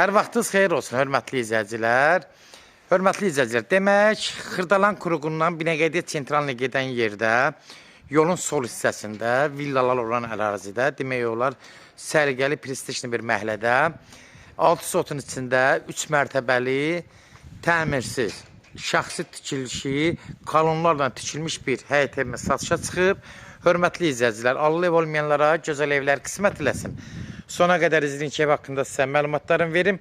Hər vaxtınız xeyir olsun, hörmətli izləyicilər. Hörmətli izləyicilər, demək, Xırdalan Kuruğundan Binəqədiyə Sentralinə gedən yerdə, yolun sol hissəsində, villalar olan ərazidə, demək olar, sərgəli, prestijli bir məhəllədə, 6 sotun içində 3 mərtəbəli, təmirsiz, şəxsi tikilişi, kolonlarla tikilmiş bir həyət evimə satışa çıxıb. Hörmətli izləyicilər, Allah ev olmayanlara gözəl evlər qismət eləsin. Sona qədər izləyin ki, ev haqqında sizə məlumatlarını verim.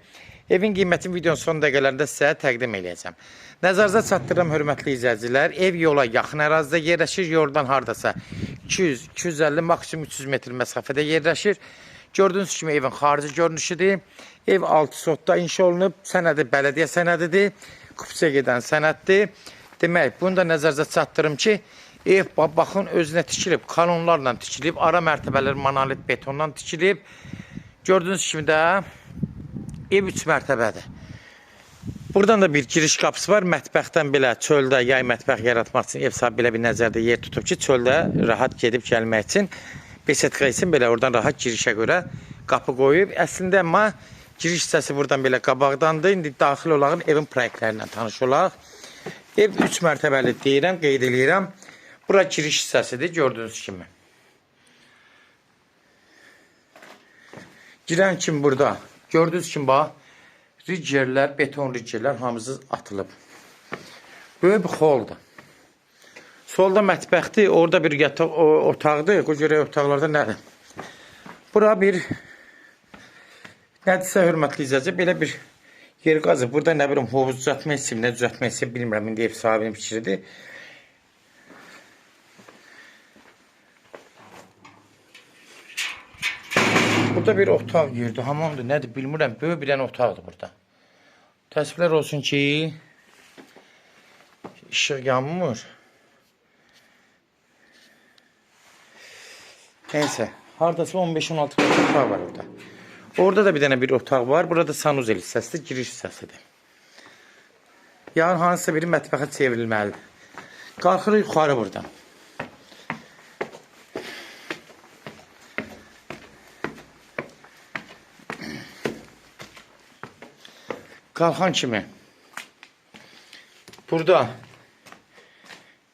Evin qiymətini videonun son dəqiqələrində sizə təqdim edəcəm. Nəzərinizə çatdırıram, hörmətli izləyicilər. Ev yola yaxın ərazidə yerləşir. Yoldan hardasa 200-250, maksimum 300 metr məsafədə yerləşir. Gördüyünüz kimi evin xarici görünüşüdür. Ev 6 sotda inşa olunub. Sənədi bələdiyyə sənədidir. Kupçaya gedən sənəddir. Demək, bunu da nəzərinizə çatdırım ki, ev baxın özünə tikilib, kanonlarla tikilib, ara mərtəbələr monolit betondan tikilib. Gördüyünüz kimi də ev 3 mərtəbədir. Buradan da bir giriş qapısı var. Mətbəxdən belə çöldə yay mətbəx yaratmaq üçün ev sahibi belə bir nəzərdə yer tutub ki, çöldə rahat gedib gəlmək üçün, besetka üçün belə oradan rahat girişə görə qapı qoyub. Əslində amma giriş hissəsi buradan belə qabaqdandır. İndi daxil olağın evin proyektlərindən tanış olaq. Ev 3 mərtəbəli deyirəm, qeyd edirəm. Bura giriş hissəsidir, gördüyünüz kimi. Girən kimi burada, gördüyünüz kimi bax, ridgerlər, beton ridgerlər hamısı atılıb. Böyük bir xoldur. Solda mətbəxdir, orada bir yataq otaqdır. O görə otaqlarda nədir? Bura bir, nədirsə hörmətli izləyicilər, belə bir yer qazıb. Burada nə bilim, hovuz düzəltmək istəyim, nə düzəltmək istəyim, bilmirəm, indi ev sahibinin fikridir. Burada bir otaq yerdir, hamamdır, nədir bilmirəm, böyük bir dənə otaqdır burada. Təəssüflər olsun ki, işıq yanmır. Neyse, hardasa 15-16 otaq var orada. Orada da bir dənə bir otaq var, burada sanuzel hissəsidir, giriş hissəsidir. Yarın hansısa biri mətbəxə çevrilməlidir. Qalxırıq yuxarı buradan. Qalxan kimi burada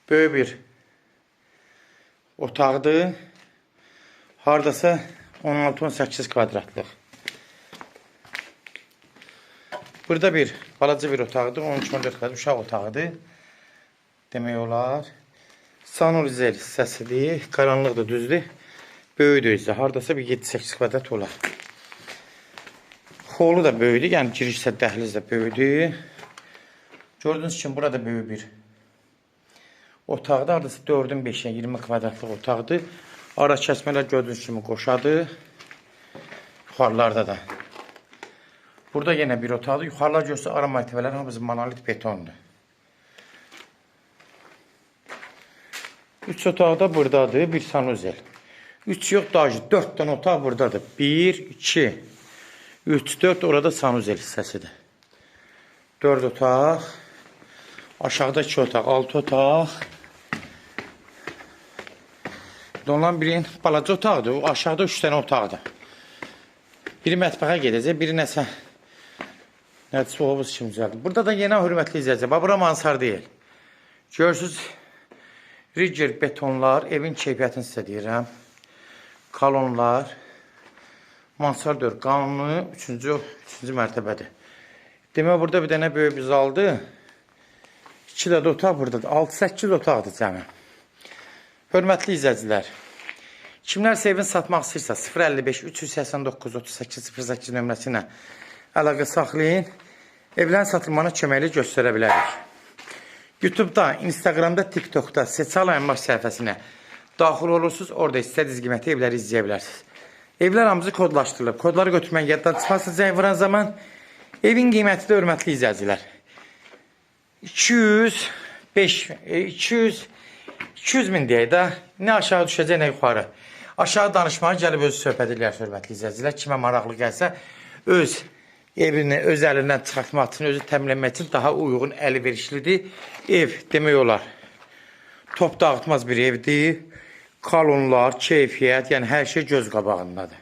böyük bir otaqdır. Hardasa 16-18 kvadratlıq. Burada bir balaca bir otaqdır. 13-14 kvadrat uşaq otağıdır. Demək olar. Sanuzel hissəsidir. Qaranlıqdır, düzdür. Böyüdür isə. Hardasa bir 7-8 kvadrat olar. Holu da böyüdür, yəni giriş isə dəhliz də böyüdür. Gördüyünüz kimi burada böyük bir otaqdır. Hardasa 4-ün 5-ə 20 kvadratlıq otaqdır. Ara kəsmələr gördüyünüz kimi qoşadır. Yuxarılarda da. Burada yenə bir otaqdır. Yuxarılar görsə ara mərtəbələr hamısı monolit betondur. 3 otaq da buradadır. Bir sanuzel. 3 yox, daha 4 dənə otaq buradadır. 1, 2, 3, 4 orada sanuzel hissəsidir. 4 otaq. Aşağıda 2 otaq, 6 otaq. Ondan birinin balaca otaqdır. O aşağıda 3 dənə otaqdır. Biri mətbəxə gedəcək, biri nəsə nədirsə hovuz kimi düzəldir. Burada da yenə hörmətli izləyəcək. Bura mansar deyil. Görürsünüz, ridger betonlar, evin keyfiyyətini sizə deyirəm. Kolonlar. Mansar 4, qanunu 3-cü mərtəbədir. Demək, burada bir dənə böyük bir zaldır. 2 də otaq buradadır. 6-8 otaqdır cəmi. Hörmətli izləyicilər, kimlərsə evini satmaq istəyirsə 055-389-38-08 nömrəsi ilə əlaqə saxlayın. Evlərin satılmanı köməkli göstərə bilərik. YouTube'da, Instagram'da, TikTok'da Seçal Əmlak səhifəsinə daxil olursunuz. Orada istədiyiniz qiymətli evləri izləyə bilərsiniz. Evlər hamısı kodlaşdırılıb. Kodları götürmən yaddan çıxarsınız zəng vuran zaman. Evin qiyməti də hörmətli izləyicilər. 200 min deyək də. Nə aşağı düşəcək, nə yuxarı. Aşağı danışmağa gəlib özü söhbət edirlər hörmətli izləyicilər. Kimə maraqlı gəlsə öz evini öz əlindən çıxartmaq üçün, özü təminləmək üçün daha uyğun, əlverişlidir. Ev demək olar top dağıtmaz bir evdir. Kolonlar, keyfiyyət, yəni hər şey göz qabağındadır.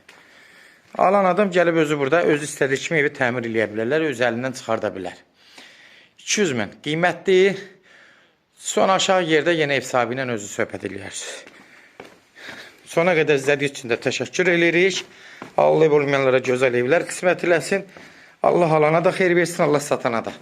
Alan adam gəlib özü burada, özü istədiyi kimi evi təmir eləyə bilərlər, öz əlindən çıxarda bilər. 200 min qiymətli. Son aşağı yerdə yenə ev sahibi ilə özü söhbət eləyərsiniz. Sona qədər izlədiyiniz üçün də təşəkkür edirik. Allah olmayanlara gözəl evlər qismət eləsin. Allah alana da xeyir versin, Allah satana da.